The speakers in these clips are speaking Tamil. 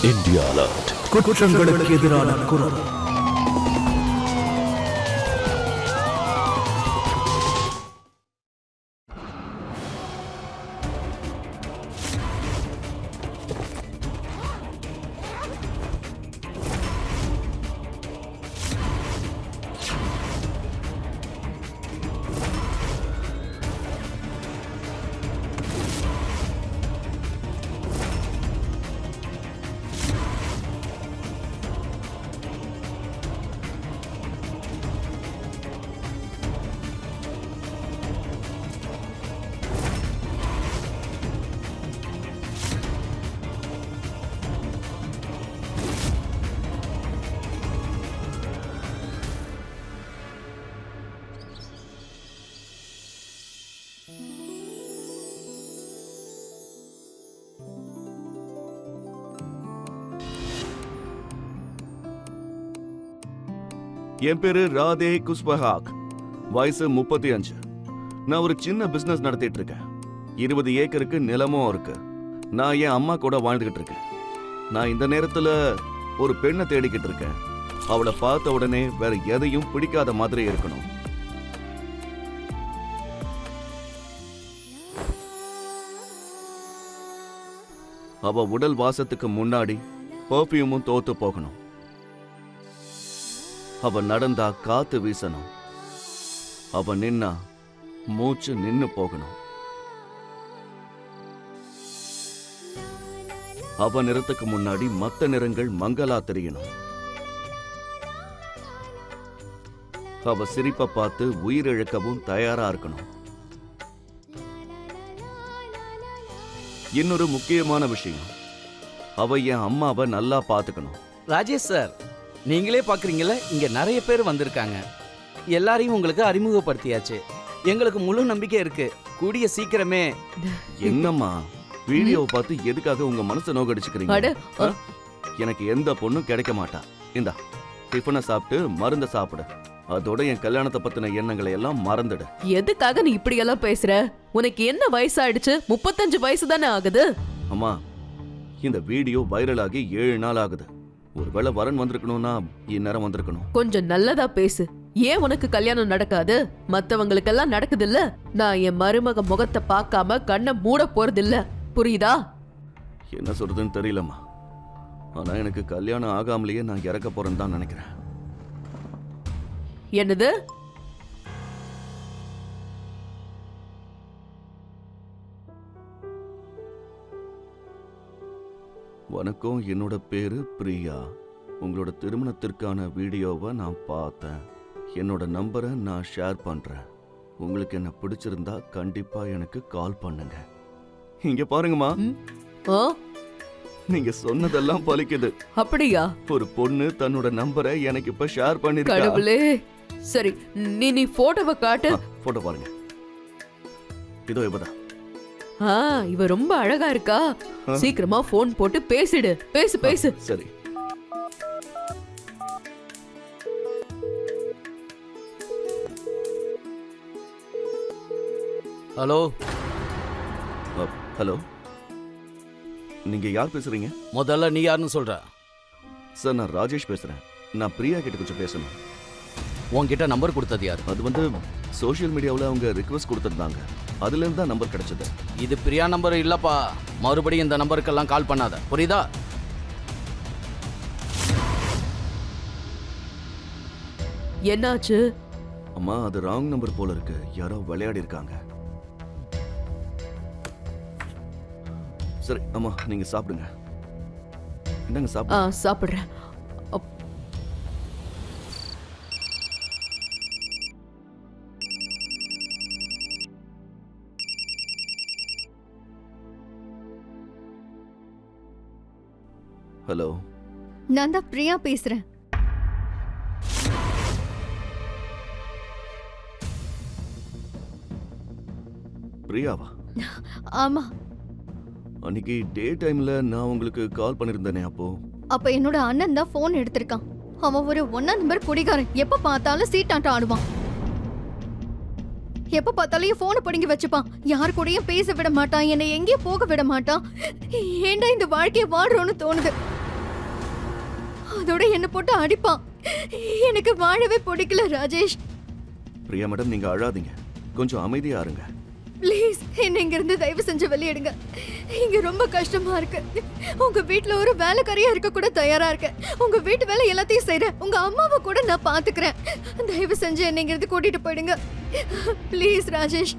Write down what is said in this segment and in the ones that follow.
India alert. குற்றங்களுக்கு எதிரான குரல். என் பேரு ராதே குஸ்பஹாக். வயசு 35. நான் ஒரு சின்ன பிசினஸ் நடத்திட்டு இருக்கேன். 20 ஏக்கருக்கு நிலமும் இருக்கு. நான் என் அம்மா கூட வாழ்ந்துகிட்டு இருக்கேன். நான் இந்த நேரத்துல ஒரு பெண்ணை தேடிக்கிட்டு இருக்கேன். அவளை பார்த்த உடனே வேற எதையும் பிடிக்காத மாதிரி இருக்கணும். அவ உடல் வாசத்துக்கு முன்னாடி பர்ஃபியூமும் தோத்து போகணும். அவ நடந்தா காத்து வீசணும். அவ நின்னா மூச்சு நின்னு போகணும். அவ நிறத்துக்கு முன்னாடி மத்த நிறங்கள் மங்களா தெரியணும். அவ சிரிப்பை பார்த்து உயிரிழக்கவும் தயாரா இருக்கணும். இன்னொரு முக்கியமான விஷயம், அவ என் அம்மாவை நல்லா பாத்துக்கணும். ராஜேஷ் சார், நீங்களே பாக்குறீங்களா, இங்க நிறைய பேர் வந்திருக்காங்க. எல்லாரையும் உங்களுக்கு அறிமுகப்படுத்தியாச்சு. எங்களுக்கு முழு நம்பிக்கை இருக்கு. கூடிய சீக்கிரமே. என்னம்மா வீடியோவை பார்த்து எதுக்காக உங்க மனசை நோக்கடிச்சுக்கிறீங்க? எனக்கு எந்த பொண்ணும் கிடைக்க மாட்டா. இந்தா டிஃபனை சாப்பிட்டு மருந்த சாப்பிடு. அதோட என் கல்யாணத்தை பத்தின எண்ணங்களை எல்லாம் மறந்துடு. எதுக்காக நீ இப்படி எல்லாம் பேசுற? உனக்கு என்ன வயசாயிடுச்சு? 35 வயசு தானே ஆகுது. அம்மா, இந்த வீடியோ வைரல் ஆகி 7 நாள் ஆகுது. ஒருவேளை வரன் வந்திருக்கணும்னா இந்நேரம் வந்திருக்கணும். கொஞ்சம் நல்லதா பேசு. ஏன் உனக்கு கல்யாணம் நடக்காது? மத்தவங்களுக்கெல்லாம் நடக்குது இல்ல. நான் என் மருமக முகத்தை பார்க்காம கண்ணை மூட போறது இல்ல. புரியுதா? என்ன சொல்றதுன்னு தெரியலம்மா. ஆனா எனக்கு கல்யாணம் ஆகாமலேயே நான் இறக்க போறேன்னு தான் நினைக்கிறேன். என்னது? வணக்கம், என்னோட பேரு பிரியா. உங்களோட திருமணத்திற்கான வீடியோவை நான் பார்த்தேன். என்னோட நம்பரை நான் ஷேர் பண்றேன். உங்களுக்கு என்ன பிடிச்சிருந்தா கண்டிப்பா எனக்கு கால் பண்ணுங்க. இங்க பாருங்கம்மா, நீங்க சொன்னதெல்லாம் பலிக்குது. அப்படியா? ஒரு பொண்ணு தன்னோட நம்பரை எனக்கு இப்ப ஷேர் பண்ணிருக்கா. கடவுளே. சரி, நீ போட்டோவை காட்டு. போட்டோ பாருங்க. இதோ இப்பதான். இவ ரொம்ப அழகா இருக்கா. சீக்கிரமா போன் போட்டு பேசிடு. பேசு பேசு. சரி. ஹலோ. ஹலோ, நீங்க யார் பேசுறீங்க? முதல்ல நீ யாருன்னு சொல்ற? சார், நான் ராஜேஷ் பேசுறேன். நான் பிரியா கிட்ட கொஞ்சம் பேசணும். உன்கிட்ட நம்பர் கொடுத்தது யாரு? அது வந்து சோஷியல் மீடியாவில் அவங்க ரிக்வெஸ்ட் கொடுத்துருந்தாங்க. அதுல இருந்து தான் நம்பர் கிடைச்சது. இது பிரியா நம்பர் இல்லப்பா. மறுபடியும் இந்த நம்பருக்கெல்லாம் கால் பண்ணாத, புரியுதா? என்னாச்சு? அம்மா, அது ராங் நம்பர் போல இருக்கு. யாரோ விளையாடி இருக்காங்க. சரி அம்மா, நீங்க சாப்பிடுங்க. என்னங்க சாப்பிடு. சாப்பிடுறேன். ஹலோ, நான் தான் பிரியா பேசுறேன். பிரியாவா? ஆமா. அன்னைக்கு டே டைம்ல நான் உங்களுக்கு கால் பண்ணிருந்தேனே, அப்ப என்னோட அண்ணன் தான் போன் எடுத்திருக்கான். அவன் ஒரு 1 நம்பர் குடிகாரன். எப்ப பார்த்தாலும் சீட்டாட்டம் ஆடுவான். எப்ப பார்த்தாலும் போனை பிடுங்கி வச்சுப்பான். யார் கூடயும் பேச விட மாட்டான். என்னை எங்கேயும் போக விட மாட்டான். ஏண்டா இந்த வாழ்க்கையை வாழ்றோன்னு தோணுது. அதோட என்ன போட்டு அடிப்பான். எனக்கு வாழவே பிடிக்கல ராஜேஷ். பிரியா மேடம், நீங்க அழாதீங்க, கொஞ்சம் அமைதியா இருங்க. ப்ளீஸ் என்ன இங்க இருந்து தயவு செஞ்சு வெளியிடுங்க. இங்க ரொம்ப கஷ்டமா இருக்கு. உங்க வீட்ல ஒரு வேலைக்காரியா இருக்க கூட தயாரா இருக்கேன். உங்க வீட்டு வேலை எல்லாத்தையும் செய்றேன். உங்க அம்மாவை கூட நான் பாத்துக்கிறேன். தயவு செஞ்சு என்ன இங்க இருந்து கூட்டிட்டு போயிடுங்க ப்ளீஸ் ராஜேஷ்.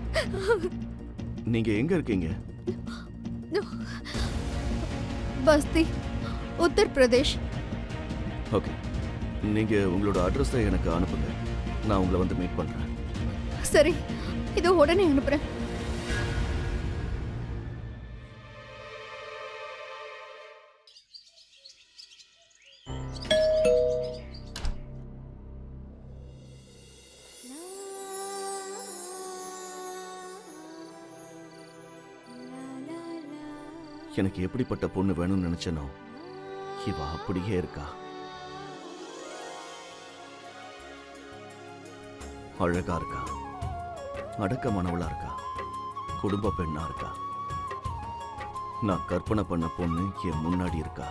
நீங்க எங்க இருக்கீங்க? பஸ்தி, உத்தர் பிரதேஷ். ஓகே, நீங்க உங்களோட அட்ரஸை எனக்கு அனுப்புங்க, நான் உங்களை வந்து மீட் பண்றேன். சரி, இதோ உடனே அனுப்புறேன். எனக்கு எப்படிப்பட்ட பொண்ணு வேணும்னு நினைச்சனோ இவ அப்படியே இருக்கா. அழகா இருக்கா, அடக்கமானவளா இருக்கா, குடும்ப பெண்ணா இருக்கா. நான் கற்பனை பண்ண பொண்ணு என் முன்னாடி இருக்கா.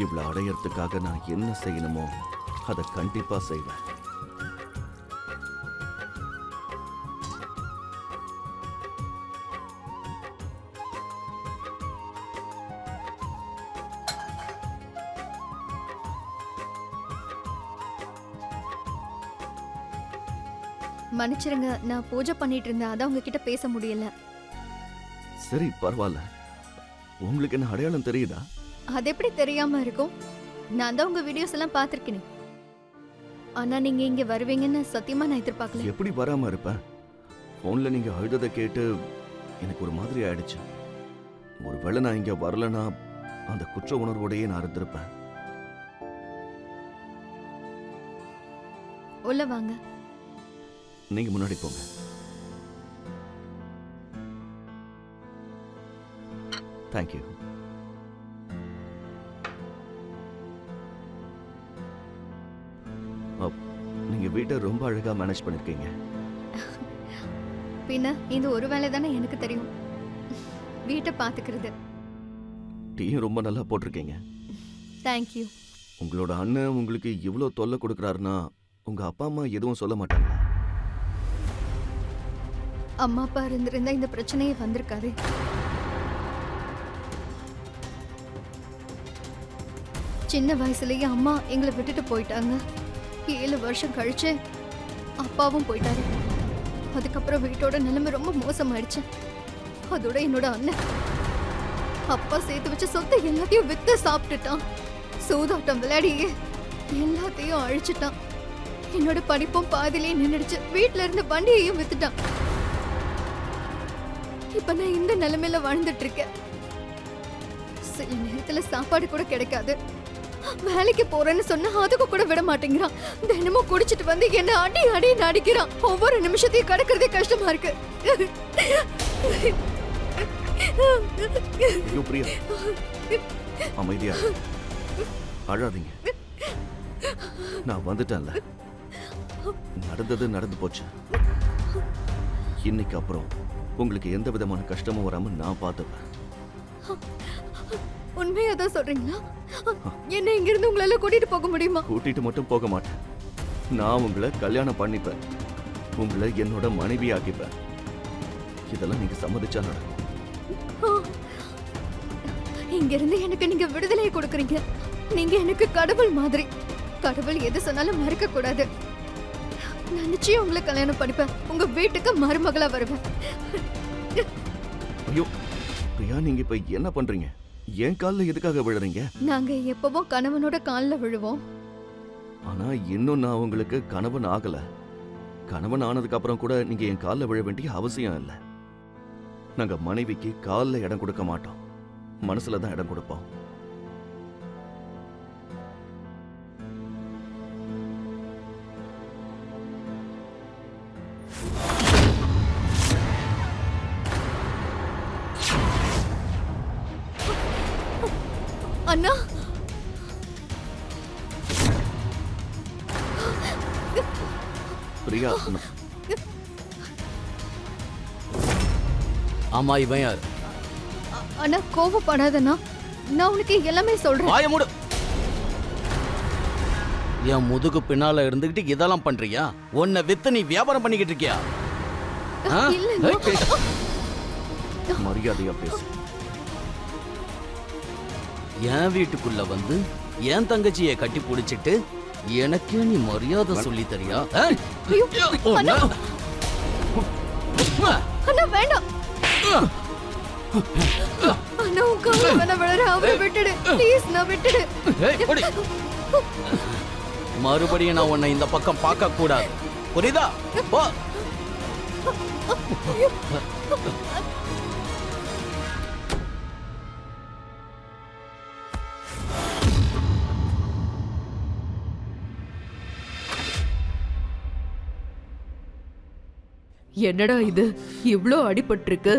இவளை அடையறதுக்காக நான் என்ன செய்யணுமோ அதை கண்டிப்பா செய்வேன். மன்னிச்சிருங்க, நான் பூஜை பண்ணிட்டு இருந்தேன், அதான் உங்ககிட்ட பேச முடியல. சரி, பரவாயில்ல. உங்களுக்கு என்ன அடையாளம் தெரியுதா? அது எப்படி தெரியாம இருக்கும்? நான் தான் உங்க வீடியோஸ் எல்லாம் பார்த்திருக்கேனே. ஆனா நீங்க இங்க வருவீங்கன்னு சத்தியமா நான் எதிர்பார்க்கல. எப்படி வராம இருப்பேன்? போன்ல நீங்க அழுததை கேட்டு எனக்கு ஒரு மாதிரி ஆயிடுச்சு. ஒருவேளை நான் இங்க வரலனா அந்த குற்ற உணர்வோடையே நான் இருந்திருப்பேன். உள்ள வாங்க. நீங்க முன்னாடி போங்க. தேங்க்யூ. நீங்க வீட்டை ரொம்ப அழகா மேனேஜ் பண்ணிருக்கீங்க. பின்ன இந்த ஒரு வேலை தானே எனக்கு தெரியும், வீட்டை பாத்துக்கிறது. டீயும் ரொம்ப நல்லா போட்டிருக்கீங்க. தேங்க்யூ. உங்களோட அண்ணன் உங்களுக்கு இவ்வளவு தொல்லை கொடுக்கறாருன்னா உங்க அப்பா அம்மா எதுவும் சொல்ல மாட்டாங்க? அம்மா அப்பா இருந்திருந்தா இந்த பிரச்சனையே வந்திருக்காது. சின்ன வயசுலயே அம்மா எங்களை விட்டுட்டு போயிட்டாங்க. 7 வருஷம் கழிச்சு அப்பாவும் போயிட்டாரு. அதுக்கப்புறம் வீட்டோட நிலைமை ரொம்ப மோசமாயிடுச்சு. அதோட என்னோட அண்ணன் அப்பா சேர்த்து வச்ச சொத்தை எல்லாத்தையும் வித்து சாப்பிட்டுட்டான். சூதாட்டம் விளையாடியே எல்லாத்தையும் அழிச்சிட்டான். என்னோட படிப்பும் பாதியிலே நின்னுடுச்சு. வீட்டுல இருந்த வண்டியையும் வித்துட்டான். இப்ப நான் இந்த நிலைமையில வாழ்ந்துட்டு இருக்கேன். சில நேரத்துல சாப்பாடு கூட கிடைக்காது. வேலைக்கு போறேன்னு சொன்னா அதுக்கு கூட விட மாட்டேங்கிறான். தினமும் குடிச்சிட்டு வந்து என்ன அடி அடி நடிக்கிறான். ஒவ்வொரு நிமிஷத்தையும் கடக்கிறதே கஷ்டமா இருக்கு. ஐயோ பிரியா, அமைதியா இரு. அழாதீங்க. நான் வந்துட்டேன்ல, நடந்தது நடந்து போச்சு. இன்னைக்கு அப்புறம் உங்களுக்கு எந்த விதமான கஷ்டமும் வராம நான் பார்த்துப்பேன். உண்மையாதான் சொல்றீங்களா? என்ன இங்க இருந்து உங்களால கூட்டிட்டு போக முடியுமா? கூட்டிட்டு மட்டும் போக மாட்டேன். நான் உங்களை கல்யாணம் பண்ணிப்பேன். உங்களை என்னோட மனைவி ஆக்கிப்பேன். இதெல்லாம் நீங்க சம்மதிச்சா நடக்கும். இங்க இருந்து எனக்கு நீங்க விடுதலையை கொடுக்கறீங்க. நீங்க எனக்கு கடவுள் மாதிரி. கடவுள் எது சொன்னாலும் மறுக்க கூடாது. நான் நிச்சயம் உங்களை கல்யாணம் பண்ணிப்பேன். உங்க வீட்டுக்கு மருமகளா வருவேன். ஐயோ பிரியா, நீங்க இப்ப என்ன பண்றீங்க? என் காலில் எதுக்காக விழுறீங்க? நாங்க எப்பவும் கணவனோட கால்ல விழுவோம். ஆனா இன்னும் நான் உங்களுக்கு கணவன் ஆகல. கணவன் ஆனதுக்கு அப்புறம் கூட நீங்க என் காலில் விழ வேண்டிய அவசியம் இல்லை. நாங்க மனைவிக்கு காலில் இடம் கொடுக்க மாட்டோம், மனசுல தான் இடம் கொடுப்போம். அண்ணா, பிரியா, ஆமா, இவன் யார்? அண்ணா கோவப்படாதண்ணா. நான் உனக்கு எல்லாமே சொல்றேன். வாய மூடு. என் முதுகு பின்னால இருந்துகிட்டு இதெல்லாம் பண்றியா? உன்னை வித்து நீ வியாபாரம் பண்ணிக்கிட்டு இருக்கியா? ஆ? இல்ல, ஏய், மரியாதையா பேசு. என் வீட்டுக்குள்ள வந்து என் தங்கச்சியை கட்டி பிடிச்சிட்டு எனக்கே நீ மரியாதை சொல்லி தரியா? ஐயோ, அண்ணா. அண்ணா வேண்டாம். அண்ணா உன் கால வேணா விழற, அவரை விட்டுடு ப்ளீஸ். நான் விட்டுடு. மறுபடியும் நான் உன்னை இந்த பக்கம் பார்க்க கூடாது, புரியுதா? போ. என்னடா இது இவ்ளோ அடிபட்டிருக்கு?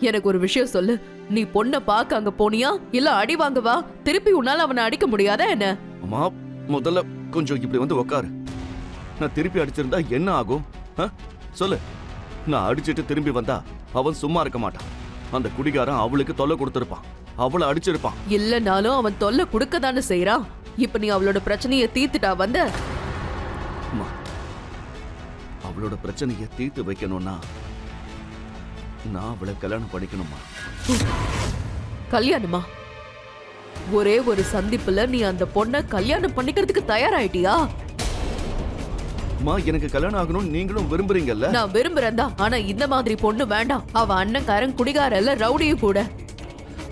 எனக்கு ஒரு விஷயம் சொல்லு. நீ பொண்ண பார்க்க அங்க போனியா இல்ல அடி வாங்க வா? திருப்பி உன்னால அவனை அடிக்க முடியாதா என்ன? அம்மா, முதல்ல கொஞ்சம் இப்படி வந்து உட்காரு. நான் திருப்பி அடிச்சிருந்தா என்ன ஆகும்? சொல்லு. நான் அடிச்சிட்டு திரும்பி வந்தா அவன் சும்மா இருக்க மாட்டான். அந்த குடிகாரன் அவளுக்கு தொல்லை கொடுத்திருப்பான், அவளை அடிச்சிருப்பான். இல்லனாலும் அவன் தொல்லை கொடுக்க தானே செய்யறான். இப்ப நீ அவளோட பிரச்சனையை தீர்த்துட்டா வந்த? அம்மா, அவளோட பிரச்சனையை தீர்த்து வைக்கணும்னா நான் அவளை கல்யாணம் பண்ணிக்கணுமா? கல்யாணமா? ஒரே ஒரு சந்திப்புல நீ அந்த பொண்ண கல்யாணம் பண்ணிக்கிறதுக்கு தயாராயிட்டியா? அம்மா, எனக்கு கல்யாணம் ஆகணும் நீங்களும் விரும்புறீங்கல்ல? நான் விரும்புறேன் தான். ஆனா இந்த மாதிரி பொண்ணு வேண்டாம். அவ அண்ணன்காரன் குடிகாரல்ல, ரவுடியும் கூட.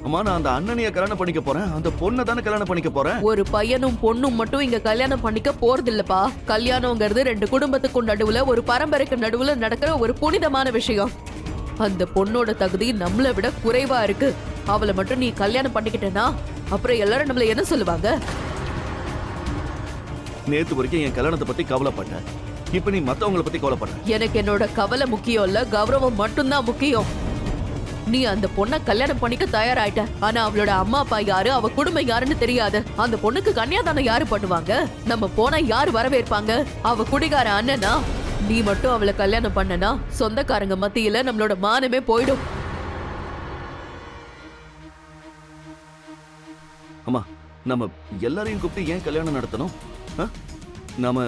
அம்மா, நான் அந்த அண்ணனைய கல்யாணம் பண்ணிக்க போறேன், அந்த பொண்ணை தானே கல்யாணம் பண்ணிக்க போறேன். ஒரு பையனும் பொண்ணும் மட்டும் இங்க கல்யாணம் பண்ணிக்க போறது இல்லப்பா. கல்யாணம்ங்கிறது ரெண்டு குடும்பத்துக்கும் நடுவுல, ஒரு பரம்பரைக்கு நடுவுல நடக்கிற ஒரு புனிதமான விஷயம். அந்த பொண்ணோட தகுதி நம்மளை விட குறைவா இருக்கு. அவளை மட்டும் நீ கல்யாணம் பண்ணிக்கிட்டேன்னா அப்புறம் எல்லாரும் நம்மள என்ன சொல்லுவாங்க? நேத்து வரைக்கும் என் கல்யாணத்தை பத்தி கவலைப்பட்டேன், இப்ப நீ மத்தவங்களை பத்தி கவலைப்பட்ட. எனக்கு என்னோட கவலை முக்கியம் இல்ல, கௌரவம் மட்டும்தான் முக்கியம். நீ அந்த பொண்ண கல்யாணம் பண்ணிக்க தயாராயிட்ட. ஆனா அவளோட அம்மா அப்பா யாரு, அவ குடும்பம் யாருன்னு தெரியாது. அந்த பொண்ணுக்கு கன்னியாதானம் யாரு பண்ணுவாங்க? நம்ம போனா யாரு வரவேற்பாங்க? அவ குடிகார அண்ணனா? நீ மட்டும் அவளை கல்யாணம் பண்ணனா சொந்தக்காரங்க மத்தியில நம்மளோட மானமே போயிடும். அம்மா, நம்ம எல்லாரையும் கூப்பிட்டு ஏன் கல்யாணம் நடத்தணும்? நாம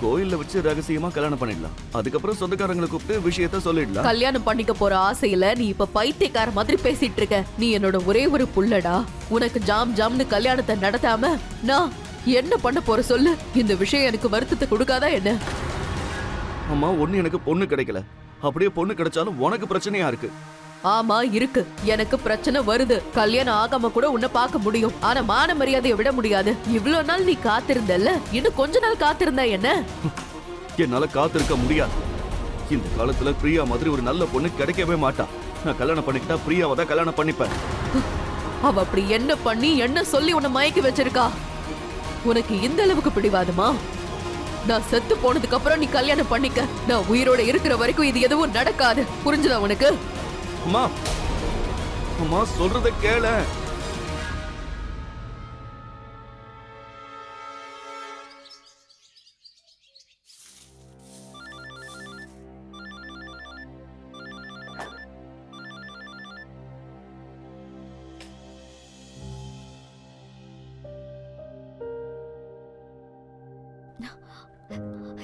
கோயில்ல வச்சு ரகசியமா கல்யாணம் பண்ணிடலாம். அதுக்கப்புறம் சொந்தக்காரங்களை கூப்பிட்டு விஷயத்த சொல்லிடலாம். கல்யாணம் பண்ணிக்க போற ஆசையில நீ இப்ப பைத்தியக்கார மாதிரி பேசிட்டு இருக்க. நீ என்னோட ஒரே ஒரு புள்ளடா. உனக்கு ஜாம் ஜாம்னு கல்யாணத்தை நடத்தாம நான் என்ன பண்ண போற சொல்லு? இந்த விஷயம் எனக்கு வருத்தத்தை கொடுக்காதா என்ன? அம்மா, ஒண்ணு எனக்கு பொண்ணு கிடைக்கல. அப்படியே பொண்ணு கிடைச்சாலும் உனக்கு பிரச்சனையா இருக்கு. ஆமா இருக்கு, எனக்கு பிரச்சனை வருது. கல்யாணம் ஆகாம கூட உன்னை பார்க்க முடியும், ஆனா மான மரியாதையை விட முடியாது. இவ்வளவு நாள் நீ காத்திருந்தல்ல, இன்னும் கொஞ்ச நாள் காத்திருந்தா என்ன? என்னால காத்திருக்க முடியாது. இந்த காலத்துல பிரியா மாதிரி ஒரு நல்ல பொண்ணு கிடைக்கவே மாட்டா. நான் கல்யாணம் பண்ணிக்கிட்டா பிரியாவை தான் கல்யாணம் பண்ணிப்பேன். அவ அப்படி என்ன பண்ணி என்ன சொல்லி உன்னை மயக்கி வச்சிருக்கா? உனக்கு இந்த அளவுக்கு பிடிவாதமா? நான் செத்து போனதுக்கு அப்புறம் நீ கல்யாணம் பண்ணிக்க. நான் உயிரோட இருக்கிற வரைக்கும் இது எதுவும் நடக்காது. புரிஞ்சுதா உனக்கு? அம்மா, அம்மா சொல்றத கேள.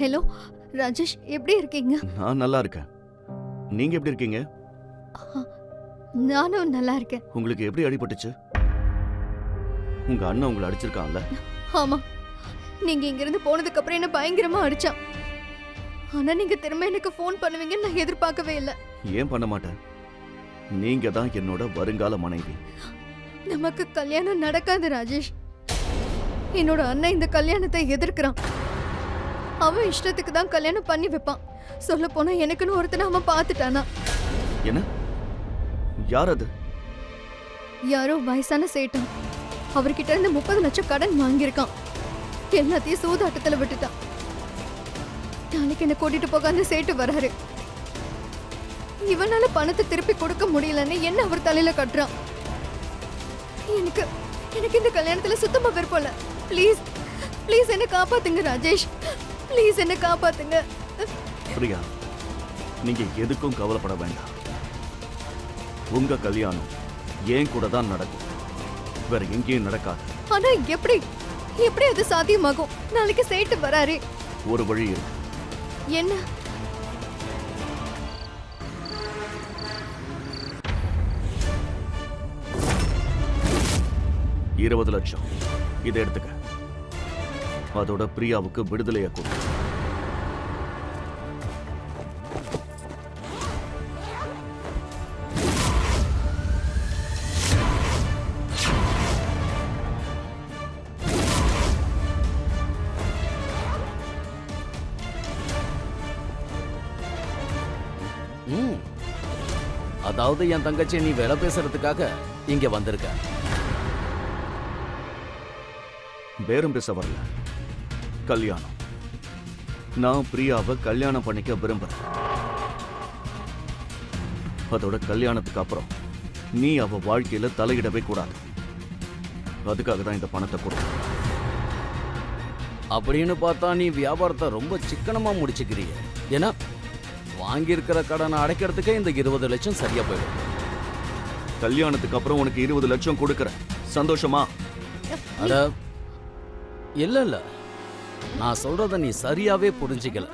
ஹலோ ராஜேஷ், எப்படி இருக்கீங்க? நான் நல்லா இருக்கேன். நீங்க எப்படி இருக்கீங்க? நானும் நல்லா இருக்கேன். உங்களுக்கு எப்படி அடிபட்டுச்சு? உங்க அண்ணன் உங்களை அடிச்சிருக்கான்ல? ஆமா, நீங்க இங்க இருந்து போனதுக்கு அப்புறம் என்ன பயங்கரமா அடிச்சான். ஆனா நீங்க திரும்ப எனக்கு ஃபோன் பண்ணுவீங்கன்னு நான் எதிர்பார்க்கவே இல்லை. ஏன் பண்ண மாட்டேன்? நீங்க தான் என்னோட வருங்கால மனைவி. நமக்கு கல்யாணம் நடக்காது ராஜேஷ். என்னோட அண்ணன் இந்த கல்யாணத்தை எதிர்க்கிறான். அவன் இஷ்டத்துக்கு தான் கல்யாணம் பண்ணி வைப்பான். சொல்ல போனா எனக்குன்னு ஒருத்தனை அவன் பார்த்துட்டானா. என்ன? யார் அது? யாரோ வயசான சேட்டன். அவர்கிட்ட இருந்து 30 லட்சம் கடன் வாங்கியிருக்கான். எல்லாத்தையும் சூதாட்டத்துல விட்டுட்டான். நாளைக்கு என்ன கூட்டிட்டு போக அந்த சேட்டு வராரு. இவனால பணத்தை திருப்பி கொடுக்க முடியலன்னு என்ன அவர் தலையில கட்டுறான். எனக்கு எனக்கு இந்த கல்யாணத்துல சுத்தமா விருப்பம் இல்ல. ப்ளீஸ் ப்ளீஸ் என்ன காப்பாத்துங்க ராஜேஷ். ப்ளீஸ் என்ன காப்பாத்துங்க. பிரியா, நீங்க எதுக்கும் கவலைப்பட வேண்டாம். உங்க கல்யாணம் ஏன் கூட தான் நடக்கும், வேற எங்கேயும் நடக்காது. ஆனா எப்படி எப்படி அது சாத்தியமாகும்? நாளைக்கு சேட்டு வராரு. ஒரு வழி இருக்கு. என்ன? $20 லட்சம் இதை எடுத்துக்க. அதோட பிரியாவுக்கு விடுதலையை கொடு. ம். அதாவது என் தங்கச்சி நீ வேலை பேசுறதுக்காக இங்க வந்திருக்க. பேரம் பேச வரல, கல்யாணம். நான் பிரியாவை கல்யாணம் பண்ணிக்க விரும்புறேன். அதோட கல்யாணத்துக்கு அப்புறம் நீ அவ வாழ்க்கையில தலையிடவே கூடாது. அதுக்காக தான் இந்த பணத்தை கொடு. அப்படின்னு பார்த்தா நீ வியாபாரத்தை ரொம்ப சிக்கனமா முடிச்சுக்கிறிய. ஏன்னா வாங்கியிருக்கிற கடனை அடைக்கிறதுக்கே இந்த 20 லட்சம் சரியா போயிடும். கல்யாணத்துக்கு அப்புறம் உனக்கு 20 லட்சம் கொடுக்கறேன், சந்தோஷமா? அட இல்ல நான் சொல்றத நீ சரியாவே புரிஞ்சிக்கல.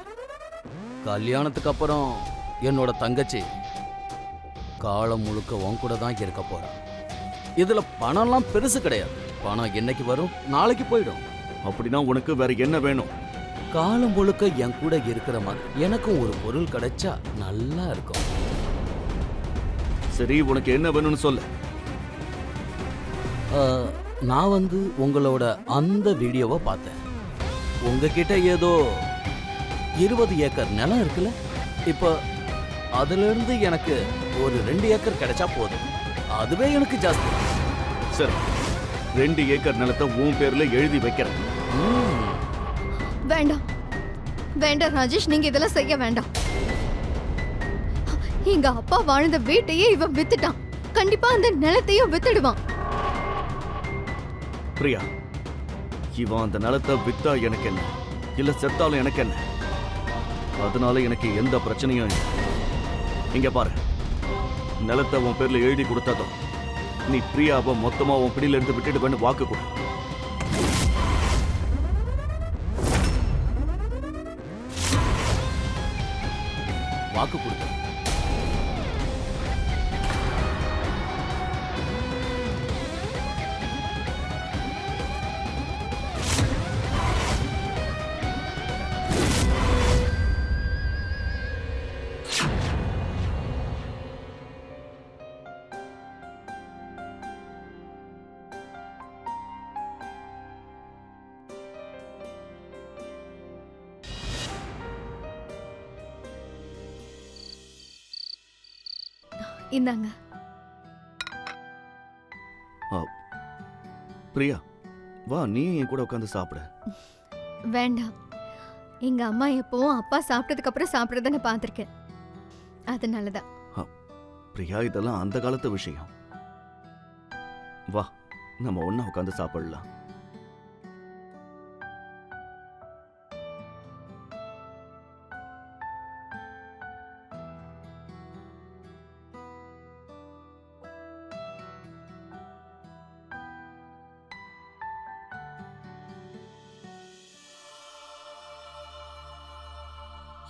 கல்யாணத்துக்கு அப்புறம் என்னோட தங்கச்சி காலம் முழுக்க உன் கூட தான் இருக்க போறா. இதுல பணம்லாம் பெருசு கிடையாது. பணம் என்னைக்கு வரும், நாளைக்கு போயிடும். அப்படின்னா உனக்கு வேற என்ன வேணும்? காலம் முழுக்க என் கூட இருக்கிற மாதிரி எனக்கும் ஒரு பொருள் கிடைச்சா நல்லா இருக்கும். சரி, உனக்கு என்ன வேணும்னு சொல்லு. நான் உங்களோட அந்த வீடியோவை பார்த்தேன். உங்ககிட்ட ஏதோ 20 ஏக்கர் நிலம் இருக்குல்ல, இப்போ அதுல இருந்து எனக்கு ஒரு 2 ஏக்கர் கிடைச்சா போதும். அதுவே எனக்கு ஜாஸ்தி. சரி, 2 ஏக்கர் நிலத்தை உன் பேர்ல எழுதி வைக்கிறேன். வேண்டாம் வேண்டாம் ராஜேஷ், நீங்க இதெல்லாம் செய்ய வேண்டாம். எங்க அப்பா வாழ்ந்த வீட்டையே இவன் வித்துட்டான். கண்டிப்பா அந்த நிலத்தையும் வித்துடுவான். பிரியா, இவன் அந்த நிலத்தை வித்தா எனக்கு என்ன, இல்ல செத்தாலும் எனக்கு என்ன? அதனால எனக்கு எந்த பிரச்சனையும் இல்லை. இங்க பாரு, நிலத்தை உன் பேர்ல எழுதி கொடுத்ததும் நீ பிரியாவை மொத்தமா உன் பிடியில இருந்து விட்டுடுவேன்னு வாக்கு கொடு. வாக்கு கொடுத்த. இந்தாங்க. பிரியா, வா, நீ என் கூட உட்காந்து சாப்பிட. வேண்டாம். எங்க அம்மா எப்பவும் அப்பா சாப்பிட்டதுக்கு அப்புறம் சாப்பிடுறத நான் பார்த்திருக்கேன். அதனாலதான். பிரியா, இதெல்லாம் அந்த காலத்து விஷயம். வா, நம்ம ஒண்ணா உட்காந்து சாப்பிடலாம்.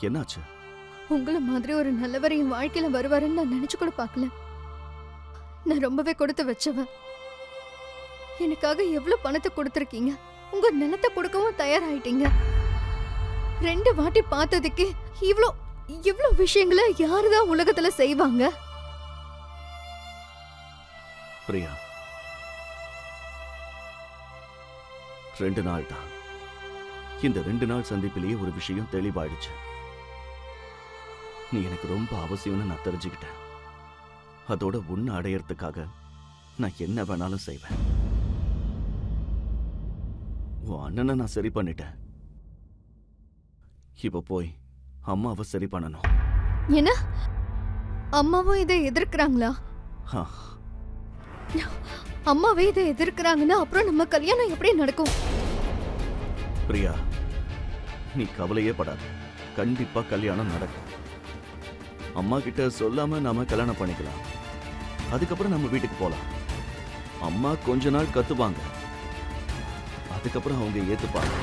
என்னாச்சு? உங்களை மாதிரி ஒரு நல்லவர் என் வாழ்க்கையில வருவாருன்னு நான் நினைச்சு கூட பார்க்கல. நான் ரொம்பவே கொடுத்து வச்சவன். எனக்காக எவ்வளவு பணத்தை கொடுத்துருக்கீங்க. உங்க நிலத்தை கொடுக்கவும் தயாராயிட்டீங்க. 2 வாட்டி பார்த்ததுக்கு இவ்ளோ இவ்ளோ விஷயங்களை யாருதான் உலகத்துல செய்வாங்க? பிரியா, 2 நாள் தான். இந்த 2 நாள் சந்திப்பிலேயே ஒரு விஷயம் தெளிவாயிடுச்சு. நீ எனக்கு ரொம்ப அவசியம்னு நான் தெரிஞ்சுக்கிட்டேன். அதோட உன்னை அடையறதுக்காக நான் என்ன வேணாலும் செய்வேன். உன் அண்ணனை நான் சரி பண்ணிட்டேன். இப்ப போய் அம்மாவை சரி பண்ணணும். என்ன? அம்மாவும் இதை எதிர்க்கிறாங்களா? அம்மாவே இதை எதிர்க்கிறாங்கன்னா அப்புறம் நம்ம கல்யாணம் எப்படி நடக்கும்? பிரியா, நீ கவலையே படாத. கண்டிப்பா கல்யாணம் நடக்கும். அம்மா கிட்ட சொல்லாம நாம கல்யாணம் பண்ணிக்கலாம். அதுக்கப்புறம் நம்ம வீட்டுக்கு போலாம். அம்மா கொஞ்ச நாள் கத்துவாங்க, அதுக்கப்புறம் அவங்க ஏத்துப்பாங்க.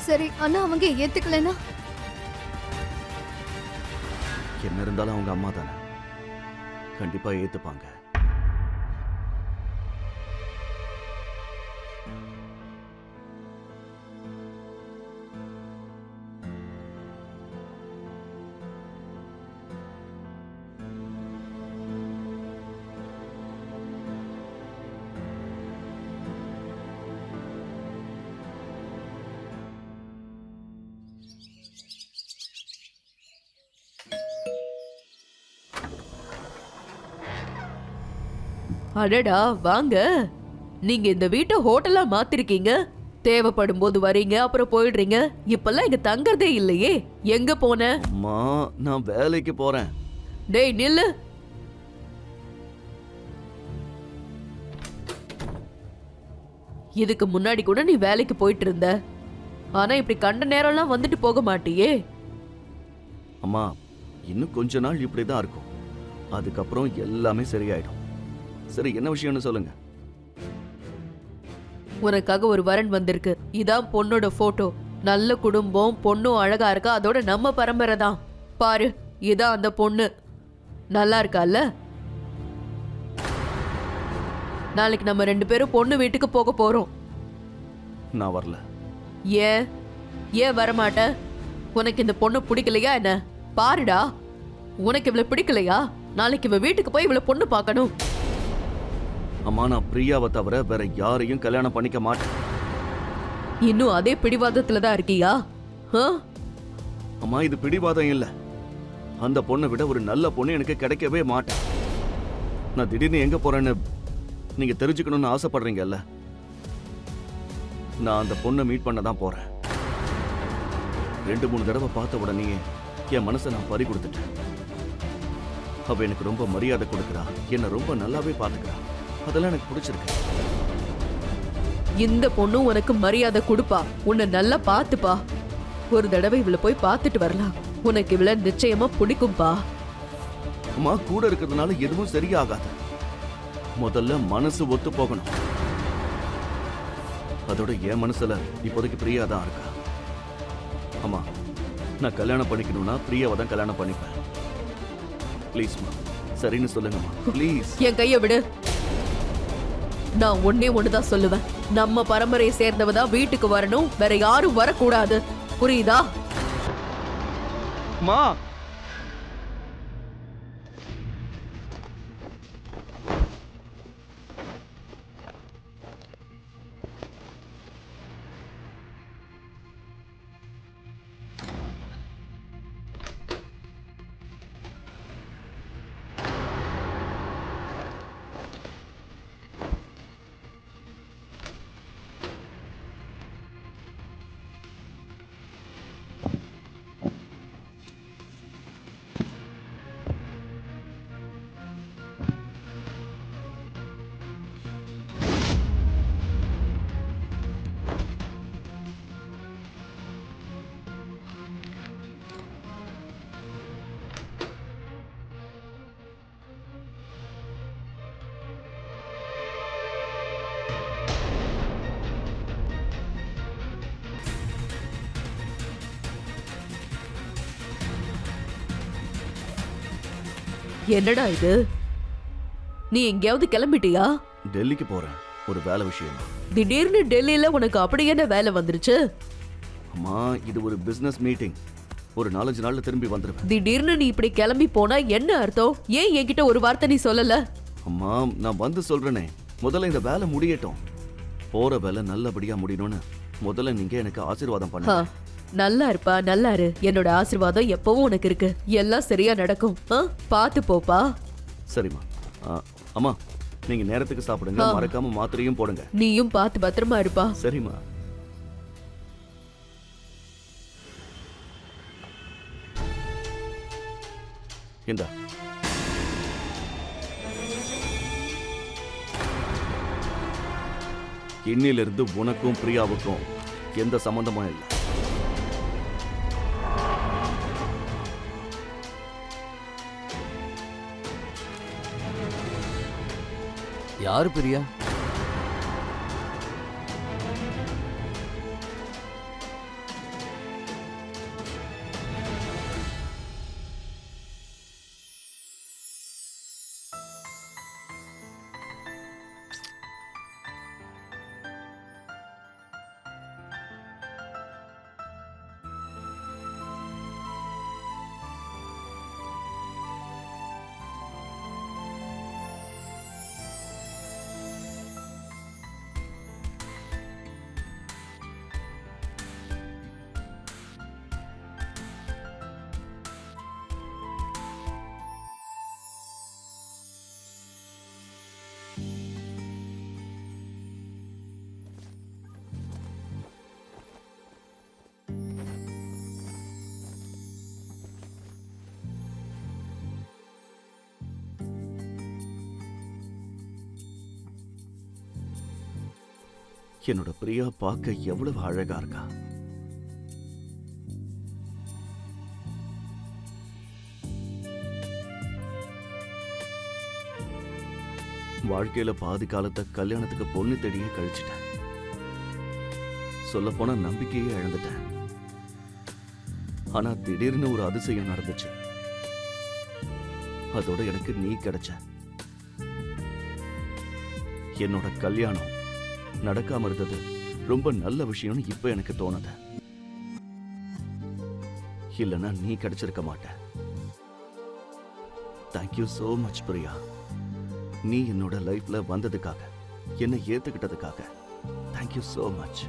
சரி, ஆனா அவங்க ஏத்துக்கலைன்னா? என்ன இருந்தாலும் அவங்க அம்மா தானே, கண்டிப்பா ஏத்துப்பாங்க. அடடா வாங்க. நீங்க இந்த வீட்டை ஹோட்டலா மாத்திருக்கீங்க. தேவைப்படும் போது வரீங்க, அப்புறம் போயிடுறீங்க. இப்பெல்லாம் இங்க தங்கறதே இல்லையே. எங்க போன? அம்மா, நான் வேலைக்கு போறேன். டேய் நில்லு. இதுக்கு முன்னாடி கூட நீ வேலைக்கு போயிட்டு இருந்த. ஆனா இப்படி கண்ட நேரம்லாம் வந்துட்டு போக மாட்டியே. அம்மா, இன்னும் கொஞ்ச நாள் இப்படிதான் இருக்கும், அதுக்கப்புறம் எல்லாமே சரியாயிடும். சரி, என்ன விஷயம்னு சொல்லுங்க. உனக்காக ஒரு வரன் வந்திருக்கு. இதான் பொண்ணோட போட்டோ. நல்ல குடும்பம், பொண்ணும் அழகா இருக்கா. அதோட நம்ம பரம்பரை தான். பாரு, இதான் அந்த பொண்ணு. நல்லா இருக்கால? நாளைக்கு நம்ம 2 பேரும் பொண்ணு வீட்டுக்கு போக போறோம். நான் வரல. ஏன் ஏன் வரமாட்ட? உனக்கு இந்த பொண்ணு பிடிக்கலையா என்ன? பாருடா, உனக்கு இவளை பிடிக்கலையா? நாளைக்கு இவ வீட்டுக்கு போய் இவளை பொண்ணு பார்க்கணும். அம்மா, நான் பிரியாவை தவிர வேற யாரையும் கல்யாணம் பண்ணிக்க மாட்டேன். இன்னும் அதே பிடிவாதத்துல தான் இருக்கியா? அம்மா, இது பிடிவாதம் இல்ல. அந்த பொண்ணை விட ஒரு நல்ல பொண்ணு எனக்கு கிடைக்கவே மாட்டேன். நான் திடீர்னு எங்க போறேன்னு நீங்க தெரிஞ்சுக்கணும்னு ஆசைப்படுறீங்கல்ல. நான் அந்த பொண்ணை மீட் பண்ண தான் போறேன். 2-3 தடவை பார்த்த உடனே என் மனசை நான் பறி கொடுத்துட்டேன். அவ எனக்கு ரொம்ப மரியாதை கொடுக்குறா, என்னை ரொம்ப நல்லாவே பாத்துக்கிறா. அதெல்லாம் எனக்கு பிடிச்சிருக்கு. இந்த பொண்ணு உனக்கு மரியாதை கொடுப்பா, உன்னை நல்லா பாத்துப்பா. ஒரு தடவை இவளை போய் பார்த்துட்டு வரலாம். உனக்கு இவளை நிச்சயமா பிடிக்கும்பா. அம்மா, கூட இருக்கிறதுனால எதுவும் சரியாகாது. முதல்ல மனசு ஒத்து போகணும். அதோட என் மனசுல இப்போதைக்கு பிரியா தான் இருக்கா. அம்மா, நான் கல்யாணம் பண்ணிக்கணும்னா பிரியாவை தான் கல்யாணம் பண்ணிப்பேன். ப்ளீஸ்மா, சரின்னு சொல்லுங்கம்மா, ப்ளீஸ். என் கைய விடு. நான் ஒண்ணுதான் சொல்லுவேன். நம்ம பரம்பரையை சேர்ந்தவதான் வீட்டுக்கு வரணும், வேற யாரும் வரக்கூடாது. புரியுதா? மா, என்னடா இது? நீ எங்கேயாவது கிளம்பிட்டியா? டெல்லிக்கு போறேன், ஒரு வேலை விஷயமா. திடீர்னு டெல்லியில உனக்கு அப்படி என்ன வேலை வந்துருச்சு? அம்மா, இது ஒரு பிசினஸ் மீட்டிங். ஒரு 4-5 நாள்ல திரும்பி வந்துருவேன். திடீர்னு நீ இப்படி கிளம்பி போனா என்ன அர்த்தம்? ஏன் என்கிட்ட ஒரு வார்த்தை நீ சொல்லல? அம்மா, நான் வந்து சொல்றேனே, முதல்ல இந்த வேலை முடியட்டும். போற வேலை நல்லபடியா முடியணும்னு முதல்ல நீங்க எனக்கு ஆசீர்வாதம் பண்ணுங்க. நல்லா இருப்பா, நல்லா இரு. என்னோட ஆசீர்வாதம் எப்பவும் உனக்கு இருக்கு. எல்லாம் சரியா நடக்கும். பாத்து போப்பா. சரிம்மா. அம்மா, நீங்க நேரத்துக்கு சாப்பிடுங்க, மறக்காம மாத்திரையும் போடுங்க. நீயும் பார்த்து பத்திரமா இருப்பா. சரிம்மா. இந்தா. இன்னிலிருந்து உனக்கும் பிரியாவுக்கும் எந்த சம்பந்தமும் இல்லை. யாரு பிரியா? என்னோட பிரியா பார்க்க எவ்வளவு அழகா இருக்கா. வாழ்க்கையில பாதி காலத்தை கல்யாணத்துக்கு பொண்ணு தேடியே கழிச்சிட்டேன். சொல்ல போனா நம்பிக்கையே இழந்துட்டேன். ஆனா திடீர்னு ஒரு அதிசயம் நடந்துச்சு. அதோட எனக்கு நீ கிடைச்ச. என்னோட கல்யாணம் நடக்காம இருந்தது ரொம்ப நல்ல விஷயம்னு இப்ப எனக்கு தோணுது. இல்லைன்னா நீ கிடைச்சிருக்க மாட்ட. Thank you so much Priya. நீ என்னோட லைஃப்ல வந்ததுக்காக, என்னை ஏத்துக்கிட்டதுக்காக thank you so much.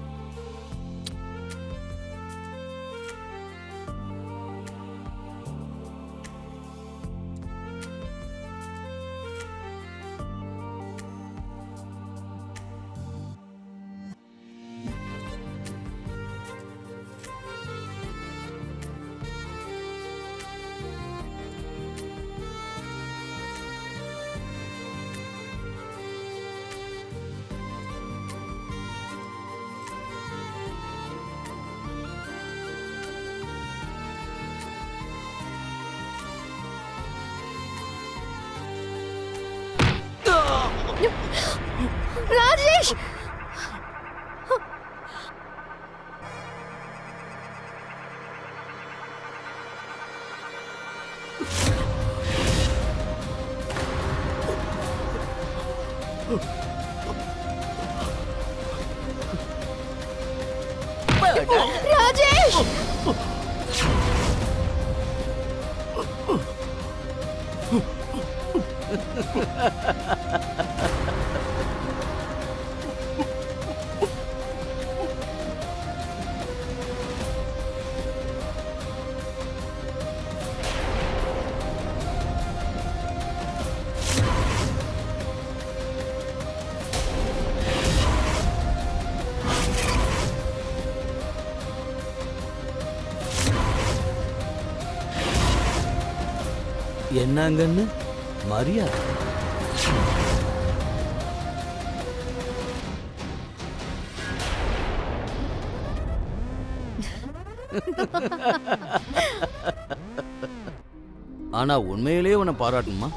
Rajesh, Rajesh, என்னங்கன்னு மரியாதை. ஆனா உண்மையிலேயே உன்னை பாராட்டணுமா?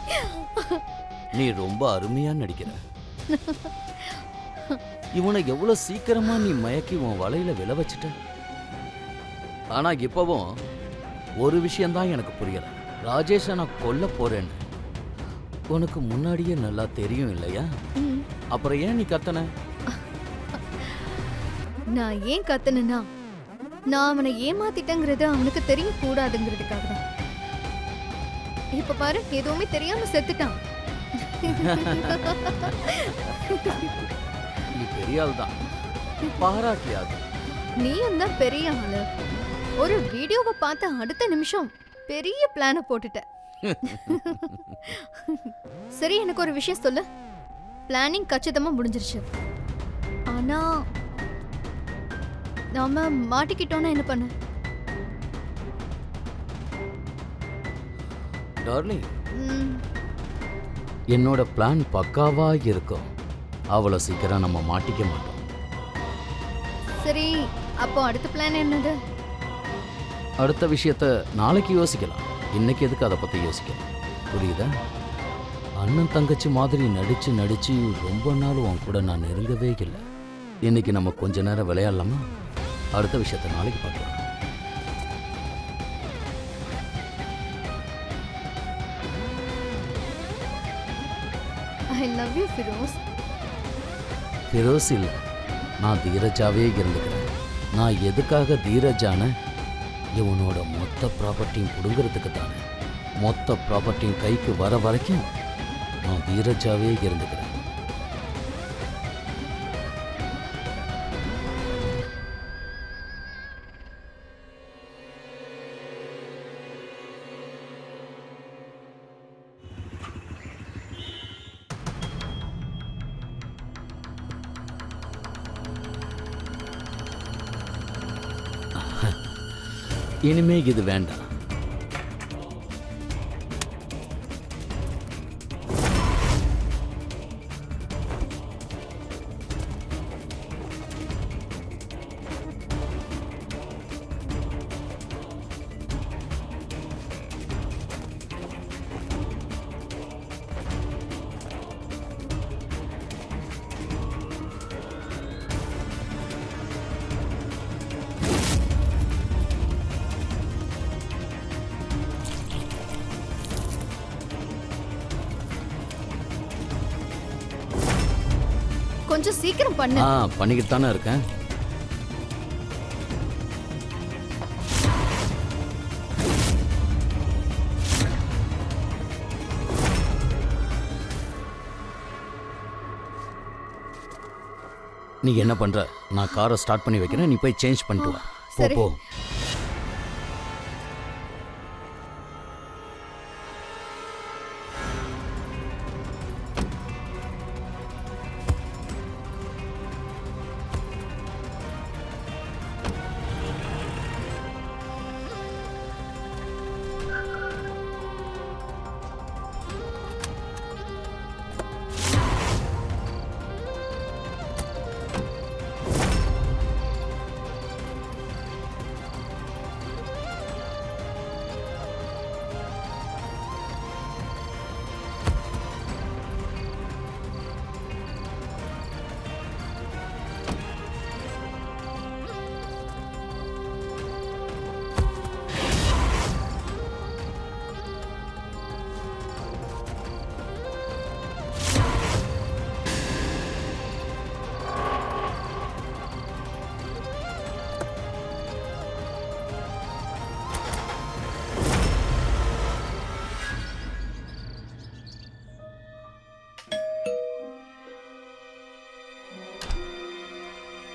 நீ ரொம்ப அருமையா நடிக்கிற. இவனை எவ்வளவு சீக்கிரமா நீ மயக்கி உன் வலையில விழ வச்சிட்ட. ஆனா இப்பவும் ஒரு விஷயம்தான் எனக்கு புரியல. ராஜேஷை நான் கொல்ல போறேன்னு உனக்கு முன்னாடியே நல்லா தெரியும் இல்லையா? அப்புறம் ஏன் நீ கத்தன? நான் ஏன் கத்துனா, நான் அவனை ஏமாத்திட்டேங்கிறது அவனுக்கு தெரியக்கூடாதுங்கிறதுக்காக தான். இப்ப பாரு, எதுவுமே தெரியாம செத்துட்டான். நீ பெரிய ஆள் தான், பாராட்டியாது. நீயும் தான் பெரிய ஆளு. ஒரு வீடியோவை பார்த்த அடுத்த நிமிஷம் பெரிய பிளான போட்டுட்ட. சரி, எனக்கு ஒரு விஷயம் சொல்லு. பிளானிங் கச்சிதமா முடிஞ்சிருச்சு. ஆனா நாம மாட்டிக்கிட்டோம்னா என்ன பண்ண? டார்லிங், என்னோட பிளான் பக்காவா இருக்கும். அவ்வளவு சீக்கிரம் நம்ம மாட்டிக்க மாட்டோம். சரி, அப்போ அடுத்த பிளான் என்னது? அடுத்த விஷயத்த நாளைக்கு யோசிக்கலாம். இன்னைக்கு எதுக்கு அதை பத்தி யோசிக்கலாம், புரியுதா? அண்ணன் தங்கச்சி மாதிரி நடிச்சு நடிச்சு ரொம்ப நாள் உன் கூட நான் நெருங்கவே இல்லை. இன்னைக்கு நம்ம கொஞ்ச நேரம் விளையாடலாமா? அடுத்த விஷயத்த நாளைக்கு பார்க்கலாம். I love you Firoz. Firoz இல்லை, நான் தீரஜாவே இருந்துக்கிறேன். நான் எதுக்காக தீரஜான? இவனோட மொத்த ப்ராப்பர்ட்டியும் பிடுங்கிறதுக்கு தானே. மொத்த ப்ராப்பர்ட்டியும் கைக்கு வர வரைக்கும் நான் தீரஜாவே இருந்துக்கிறேன். இனிமே இது வேண்டாம். கொஞ்சம் சீக்கிரம் பண்ணு. பண்ணிக்கிட்டு தானே இருக்கேன். நீ என்ன பண்ற? நான் காரை ஸ்டார்ட் பண்ணி வைக்கிறேன், நீ போய் சேஞ்ச் பண்ணிட்டு வா. போ சரி. போ.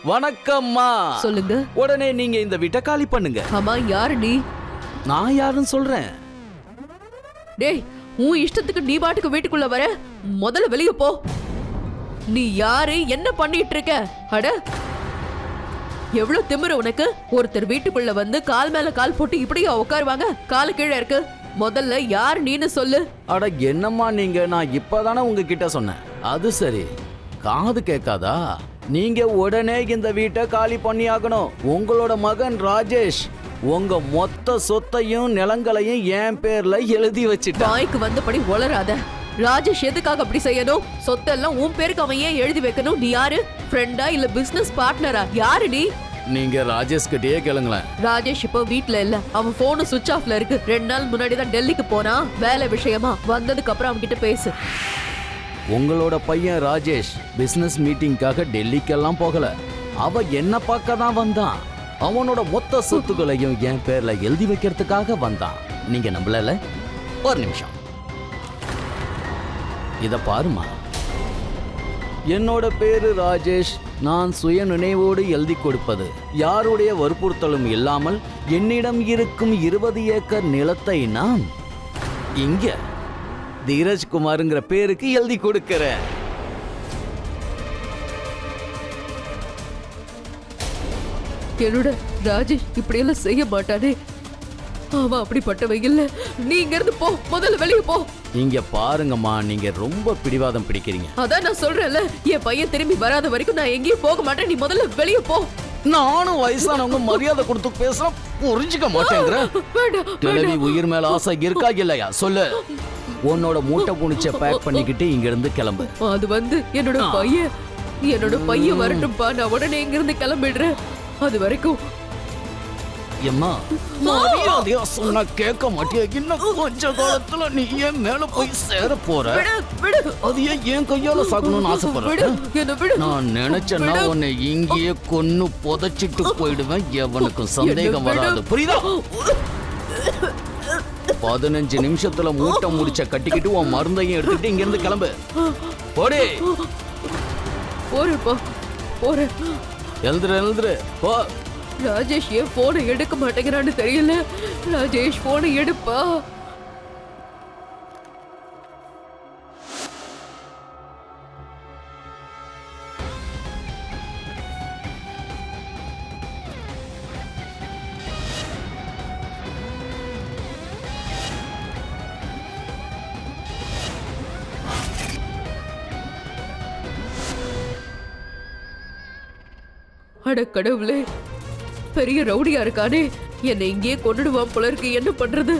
வணக்கம்மா. சொல்லுங்க. உடனே நீங்க இந்த வீட்டை காலி பண்ணுங்க. ஆமா, யாரு நீ? நான் யாருன்னு சொல்றேன். டேய், உன் இஷ்டத்துக்கு நீ பாட்டுக்கு வீட்டுக்குள்ள வர? முதல்ல வெளிய போ. நீ யாரு? என்ன பண்ணிட்டு இருக்க? அட, எவ்வளவு திமிரு உனக்கு? ஒருத்தர் வீட்டுக்குள்ள வந்து கால் மேல கால் போட்டு இப்படியா உட்காருவாங்க? காலு கீழே இருக்கு. முதல்ல யார் நீன்னு சொல்லு. அட என்னம்மா நீங்க? நான் இப்பதானே உங்ககிட்ட சொன்னேன். அது சரி, காது கேட்காதா? நீங்க உடனே இந்த வீட்டை காலி பண்ணி ஆகணும். உங்களோட மகன் ராஜேஷ் உங்க மொத்த சொத்தையும் நிலங்களையும் என் பேர்ல எழுதி வச்சுட்டான். வாய்க்கு வந்தபடி உளராத. ராஜேஷ் எதுக்காக அப்படி செய்யணும்? சொத்தெல்லாம் உன் பேருக்கு அவன் ஏன் எழுதி வைக்கணும்? நீ யாரு? ஃப்ரெண்டா இல்ல பிசினஸ் பார்ட்னரா? யாரு நீ? நீங்க ராஜேஷ் கிட்டயே கேளுங்களேன். ராஜேஷ் இப்போ வீட்ல இல்ல. அவன் போனு சுவிட்ச் ஆஃப்ல இருக்கு. 2 நாள் முன்னாடி தான் டெல்லிக்கு போனான் வேலை விஷயமா. வந்ததுக்கு அப்புறம் அவன் கிட்ட பேசு. உங்களோட பையன் ராஜேஷ் பிசினஸ் மீட்டிங்காக டெல்லிக்கெல்லாம் போகல. அவ என்ன பார்க்க தான் வந்தான். அவனோட மொத்த சொத்துக்களையும் என் பேர்ல எழுதி வைக்கிறதுக்காக வந்தான். நீங்க நம்பல? ஒரு நிமிஷம் இத பாருமா. என்னோட பேரு ராஜேஷ். நான் சுய நினைவோடு எழுதி கொடுப்பது. யாருடைய வற்புறுத்தலும் இல்லாமல் என்னிடம் இருக்கும் 20 ஏக்கர் நிலத்தை நான் இங்க தீரஜ் குமாருங்கிற பேருக்கு எழுதி கொடுக்கிறேன். என்னோட ராஜேஷ் இப்படி எல்லாம் செய்ய மாட்டானே. அவன் அப்படிப்பட்டவன் இல்ல. நீ இங்க இருந்து போ. முதல்ல வெளியே போ. இங்க பாருங்கம்மா, நீங்க ரொம்ப பிடிவாதம் பிடிக்கிறீங்க. அதான் நான் சொல்றேன்ல, என் பையன் திரும்பி வராத வரைக்கும் நான் எங்கேயும் போக மாட்டேன். நீ முதல்ல வெளியே போ. நானும் வயசானவங்க மரியாதை கொடுத்து பேசுறேன், புரிஞ்சுக்க மாட்டேங்கிற. வேண்டாம், கிழவி உயிர் மேல ஆசை இருக்கா இல்லையா சொல்லு. உன்னோட மூட்டை புணிச்ச பேக் பண்ணிக்கிட்டு இங்க இருந்து கிளம்பு. அது வந்து என்னோட பையன் வரட்டும்பா. நான் உடனே இங்க இருந்து கிளம்பிடுறேன். அது வரைக்கும் எம்மா மரியாதையா சொன்னா கேட்க மாட்டியா? இன்னும் கொஞ்ச காலத்துல நீ ஏன் மேல போய் சேர போற? அது ஏன் என் கையால சாகணும்னு ஆசைப்படுற? நான் நினைச்சேன்னா உன்னை இங்கேயே கொன்னு புதைச்சிட்டு போயிடுவேன். எவனுக்கும் சந்தேகம் வராது, புரியுதா? 15 நிமிஷத்துல மூட்டை முடிச்ச கட்டிக்கிட்டு உன் மருந்தையும் எடுத்துக்கிட்டு இங்க இருந்து கிளம்பு. போடே. போறேன். எழுதுரு போ. ராஜேஷ் ஏன் போனை எடுக்க மாட்டேங்கிறான்னு தெரியல. ராஜேஷ் போனை எடுப்பா. அட கடவுளே, பெரிய ரவுடியா இருக்கானே, என்னை இங்கேயே கொண்டுடுவான் போல இருக்கு. என்ன பண்றது?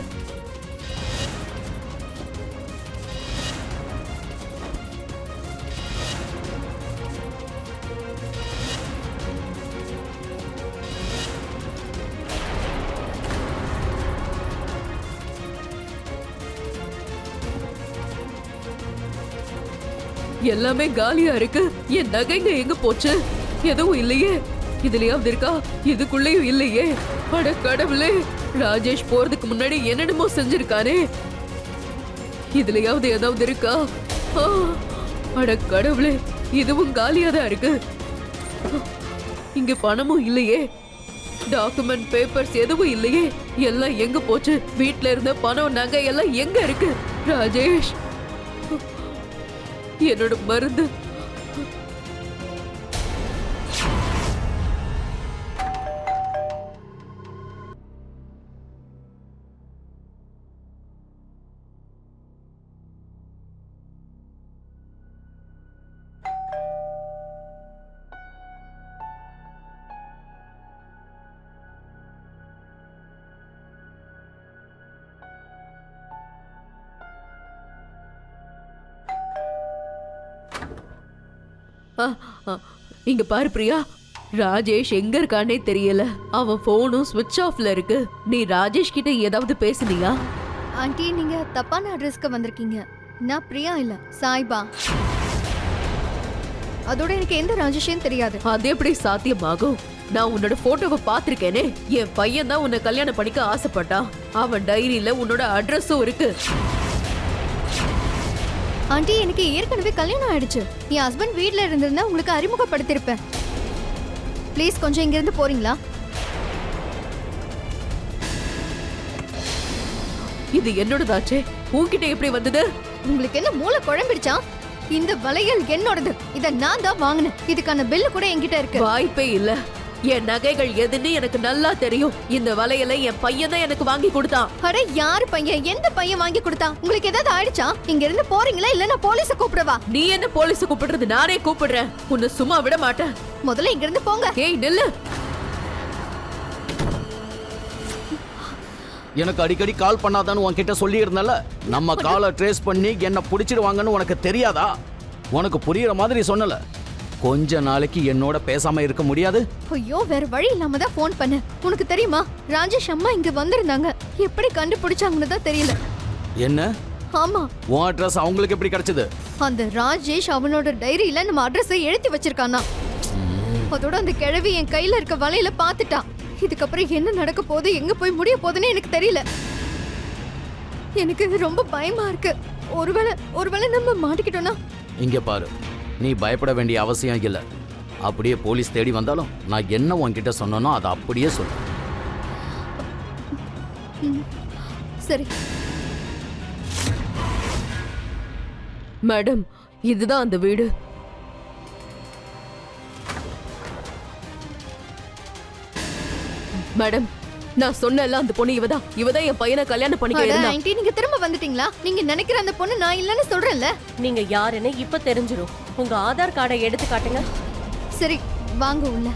எல்லாமே காலியா இருக்கு. என் நகைங்க எங்க போச்சு? எதுவும் இல்லையே. இதுலயாவது இருக்கா? இதுக்குள்ளேயும் இல்லையே. அட கடவுளே, ராஜேஷ் போறதுக்கு முன்னாடி என்னென்னமோ செஞ்சிருக்கானே. இதுலயாவது ஏதாவது இருக்கா? அட கடவுளே, இதுவும் காலியா தான் இருக்கு. இங்க பணமும் இல்லையே. டாக்குமெண்ட் பேப்பர்ஸ் எதுவும் இல்லையே. எல்லாம் எங்க போச்சு? வீட்ல இருந்த பணம் நகை எல்லாம் எங்க இருக்கு? ராஜேஷ், என்னோட மருந்து. இங்க பாரு பிரியா, ராஜேஷ் எங்க இருக்கானே தெரியல. அவன் போனும் ஸ்விட்ச் ஆஃப்ல இருக்கு. நீ ராஜேஷ் கிட்ட ஏதாவது பேசுனியா? ஆண்டி, நீங்க தப்பான அட்ரஸ்க்கு வந்திருக்கீங்க. நான் பிரியா இல்ல, சாய்பா. அதோட எனக்கு எந்த ராஜேஷும் தெரியாது. அது எப்படி சாத்தியமாகும்? நான் உன்னோட போட்டோவை பாத்திருக்கேனே. என் பையன் தான் உன்னை கல்யாணம் பண்ணிக்க ஆசைப்பட்டான். அவன் டைரியில உன்னோட அட்ரஸும் இருக்கு. ஆண்டி, எனக்கு ஏற்கனவே கல்யாணம் ஆயிடுச்சு. என் ஹஸ்பண்ட் வீட்ல இருந்திருந்தா உங்களுக்கு அறிமுகப்படுத்திருப்பேன். ப்ளீஸ் கொஞ்சம் இங்க இருந்து போறீங்களா? இது என்னோடதாச்சே, உன்கிட்ட எப்படி வந்தது? உங்களுக்கு என்ன மூளை குழம்பிடுச்சா? இந்த வளையல் என்னோடது. இத நான் தான் வாங்கினேன். இதுக்கான பில்லு கூட என்கிட்ட இருக்கு. வாய்ப்பே இல்ல. என் நகைகள் எதுன்னு எனக்கு நல்லா தெரியும். இந்த வளையலை என் பையன் தான் எனக்கு வாங்கி கொடுத்தான். அட, யாரு பையன்? எந்த பையன் வாங்கி கொடுத்தான்? உங்களுக்கு ஏதாவது ஆயிடுச்சா? இங்க இருந்து போறீங்களா இல்ல நான் போலீஸ கூப்பிடவா? நீ என்ன போலீஸ கூப்பிடுறது? நானே கூப்பிடுறேன். உன்னை சும்மா விட மாட்டேன். முதல்ல இங்க இருந்து போங்க. ஏய் நில்லு. எனக்கு அடிக்கடி கால் பண்ணாதான்னு உன்கிட்ட சொல்லி இருந்தல. நம்ம காலை ட்ரேஸ் பண்ணி என்ன பிடிச்சிடுவாங்கன்னு உனக்கு தெரியாதா? உனக்கு புரியுற மாதிரி சொன்னல. கொஞ்ச நாளைக்கு என்னோட பேசாம இருக்க முடியாது? ஐயோ, வேற வழி இல்லாம தான் போன் பண்ண. உனக்கு தெரியுமா, ராஜேஷ் அம்மா இங்க வந்திருந்தாங்க. எப்படி கண்டுபிடிச்சாங்கன்னு தான் தெரியல. என்ன? ஆமா, உன் அட்ரஸ் அவங்களுக்கு எப்படி கிடைச்சது? அந்த ராஜேஷ் அவனோட டைரியில நம்ம அட்ரஸை எழுதி வச்சிருக்கானா. அதோட அந்த கிழவி என் கையில இருக்க வலையில பாத்துட்டா. இதுக்கப்புறம் என்ன நடக்க போகுது, எங்க போய் முடிய போகுதுன்னு எனக்கு தெரியல. எனக்கு இது ரொம்ப பயமா இருக்கு. ஒருவேளை நம்ம மாட்டிக்கிட்டோம்னா? இங்க பாரு, நீ பயப்பட வேண்டிய அவசியம் இல்லை. அப்படியே போலீஸ் தேடி வந்தாலும் நான் என்ன உன்கிட்ட சொன்னனோ அதை அப்படியே சொல்லு. சரி மேடம், இதுதான் அந்த வீடு. மேடம், நான் சொன்னல அந்த பொண்ணு இவதான் என் பையனை கல்யாணம் பண்ணிக்க இருந்தா. ஆண்டி, நீங்க திரும்ப வந்துட்டீங்களா? நீங்க நினைக்கிற அந்த பொண்ணு நான் இல்லன்னு சொல்றேன்ல. நீங்க யாருன்னு இப்ப தெரிஞ்சிரும். உங்க ஆதார் கார்டை எடுத்து காட்டுங்க. சரி, வாங்க உள்ள.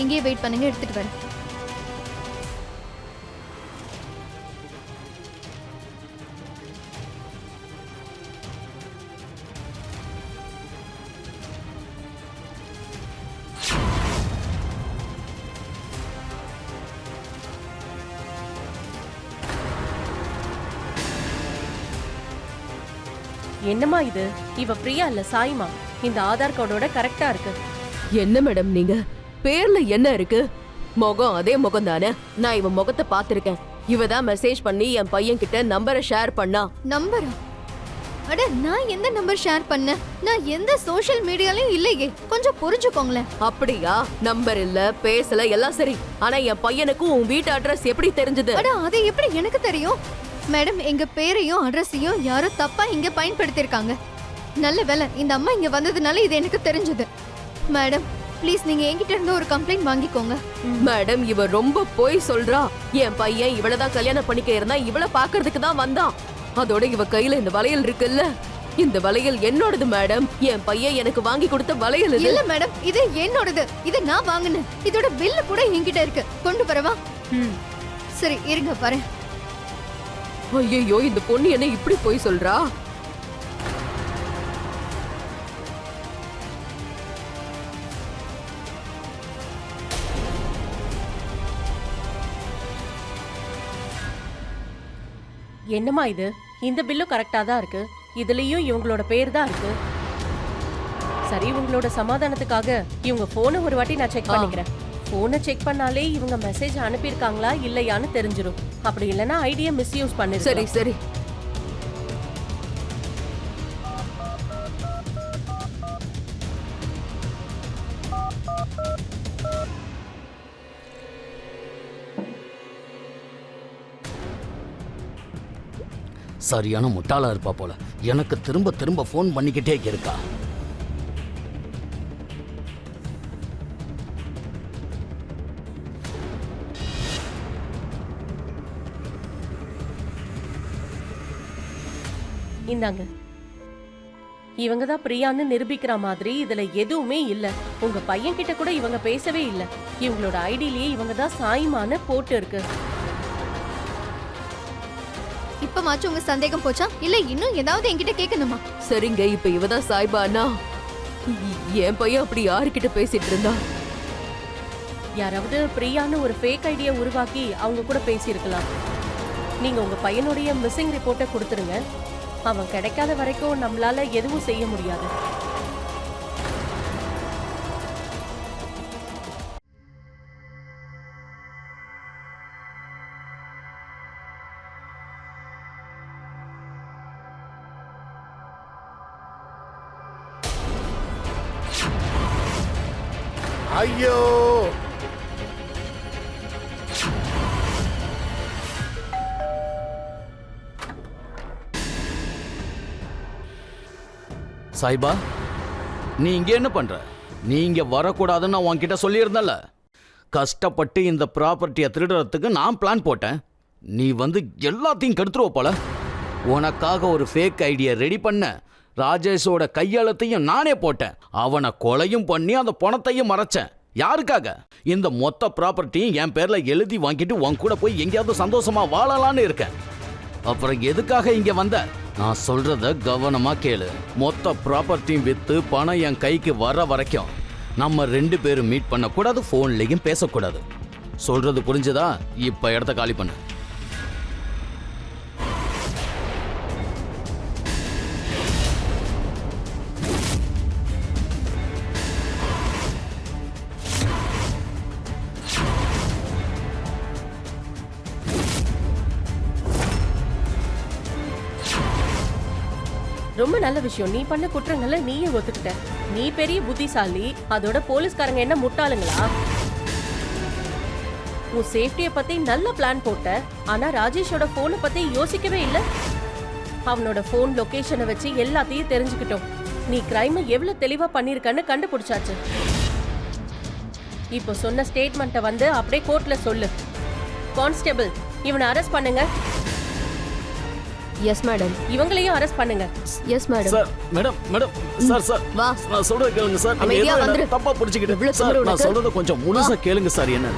இங்கேயே வெயிட் பண்ணுங்க, எடுத்துட்டு வரேன். என்னம்மா இது? இவ பிரியா இல்ல சாய்மா. இந்த ஆதார் கார்டோட கரெக்டா இருக்கு. என்ன மேடம் நீங்க? பேர்ல என்ன இருக்கு? முகம் அதே முகம் தானே. நான் இவ முகத்தை பாத்திருக்கேன். இவ தான் மெசேஜ் பண்ணி என் பையன் கிட்ட நம்பரை ஷேர் பண்ணா. நம்பரா? அட நான் எந்த நம்பர் ஷேர் பண்ண? நான் எந்த சோஷியல் மீடியாலயும் இல்லையே. கொஞ்சம் புரிஞ்சுக்கோங்களேன். அப்படியா? நம்பர் இல்ல, பேசல, எல்லாம் சரி. ஆனா என் பையனுக்கு உன் வீட்டு அட்ரஸ் எப்படி தெரிஞ்சது? அட அது எப்படி எனக்கு தெரியும்? மேடம், எங்க பேரையும் அட்ரஸையும் யாரோ தப்பா இங்க பயன்படுத்திருக்காங்க. நல்ல வேளை இந்த அம்மா இங்க வந்ததுனால இது எனக்கு தெரிஞ்சது. மேடம் ப்ளீஸ் நீங்க என்கிட்ட இருந்து ஒரு கம்ப்ளைண்ட் வாங்கிக்கோங்க. மேடம் இவ ரொம்ப போய் சொல்றா. என் பையன் இவளதான் கல்யாணம் பண்ணிக்க இருந்தா இவள பாக்குறதுக்கு தான் வந்தான். அதோட இவ கையில இந்த வளையல் இருக்குல்ல, இந்த வளையல் என்னோடது மேடம். என் பையன் எனக்கு வாங்கி கொடுத்த வளையல் இது. இல்ல மேடம், இது என்னோடது. இது நான் வாங்கினேன். இதோட பில்லு கூட என்கிட்ட இருக்கு. கொண்டு வரவா? சரி இருங்க பாரு. ஐயோ, இந்த பொண்ணு என்ன இப்படி போய் சொல்றா? என்னம்மா இது? இந்த பில்லும் கரெக்டா தான் இருக்கு. இதுலயும் இவங்களோட பேர் தான் இருக்கு. சரி, உங்களோட சமாதானத்துக்காக இவங்க போனை ஒரு வாட்டி நான் செக் பண்ணிக்கிறேன். போனை செக் பண்ணாலே இவங்க மெசேஜ் அனுப்பியிருக்காங்களா இல்லையான்னு தெரிஞ்சிடும். அப்படி இல்லைன்னா ஐடியா மிஸ்யூஸ் பண்ணு. சரி சரி. சரியான முட்டாளா இருப்பா போல. எனக்கு திரும்ப திரும்ப ஃபோன் பண்ணிக்கிட்டே இருக்கா. இந்தாங்க. இவங்க தான் பிரியான்னு நிரூபிக்கிற மாதிரி இதுல எதுவுமே இல்ல. உங்க பையன் கிட்ட கூட இவங்க பேசவே இல்ல. இவங்களோட ஐடியிலேயே இவங்க தான் சாய்மான்னு போட்டு இருக்கு. இப்ப மாச்சு உங்க சந்தேகம் போச்சா? இல்ல இன்னும் ஏதாவது என்கிட்ட கேட்கணுமா? சரிங்க, இப்ப இவதான் சாய்பானா? என் பையன் அப்படி யாருக்கிட்ட பேசிட்டு இருந்தா? யாராவது பிரியான்னு ஒரு ஃபேக் ஐடியா உருவாக்கி அவங்க கூட பேசியிருக்கலாம். நீங்க உங்க பையனுடைய மிஸ்ஸிங் ரிப்போர்ட்டை கொடுத்துருங்க. அவன் கிடைக்காத வரைக்கும் நம்மளால எதுவும் செய்ய முடியாது. ஐயோ, சாய்பா, நீ இங்க என்ன பண்ற? நீ இங்க வரக்கூடாதுன்னு நான் உன்கிட்ட சொல்லியிருந்தல. கஷ்டப்பட்டு இந்த ப்ராப்பர்ட்டியை திருடுறதுக்கு நான் பிளான் போட்டேன். நீ வந்து எல்லாத்தையும் கெடுத்துருவ போல. உனக்காக ஒரு ஃபேக் ஐடியா ரெடி பண்ண. ராஜேஷோட கையெழுத்தையும் நானே போட்டேன். அவனை கொலையும் பண்ணி அந்த பணத்தையும் மறைச்சேன். யாருக்காக? இந்த மொத்த ப்ராப்பர்ட்டியும் என் பேர்ல எழுதி வாங்கிட்டு உன் கூட போய் எங்கேயாவது சந்தோஷமா வாழலான்னு இருக்கேன். அப்புறம் எதுக்காக இங்க வந்த? நான் சொல்றத கவனமா கேளு. மொத்த ப்ராப்பர்ட்டியும் வித்து பணம் என் கைக்கு வர வரைக்கும் நம்ம 2 பேரும் மீட் பண்ணக்கூடாது, போன்லயும் பேசக்கூடாது. சொல்றது புரிஞ்சுதா? இப்ப இடத்த காலி பண்ணு. ரொம்ப நல்ல விஷயம். நீ பண்ண குற்றங்களை நீயே ஒத்துக்கிட்ட. நீ பெரிய புத்திசாலி. அதோட போலீஸ்காரங்க என்ன முட்டாளுங்களா? உன் சேஃப்டிய பத்தி நல்ல பிளான் போட்ட. ஆனா ராஜேஷோட போனை பத்தி யோசிக்கவே இல்ல. அவனோட போன் லொகேஷனை வச்சு எல்லாத்தையும் தெரிஞ்சுக்கிட்டோம். நீ கிரைமை எவ்வளவு தெளிவா பண்ணிருக்கன்னு கண்டுபிடிச்சாச்சு. இப்போ சொன்ன ஸ்டேட்மெண்ட்டை வந்து அப்படியே கோர்ட்ல சொல்லு. கான்ஸ்டபிள், இவனை அரெஸ்ட் பண்ணுங்க. Yes madam. இவங்களையும் அரெஸ்ட் பண்ணுங்க. Yes madam. Sir, madam, madam, sir, sir, வா. நான் சொல்றத கேளுங்க சார். நீங்க அமைதியா ஏதோ வந்துரு. தப்பா புரிஞ்சுக்கிட்டு. எவ்வளவு சார், திமிரு நான் உனக்கு? சொல்றத கொஞ்சம் முழுசா கேளுங்க சார். என்ன?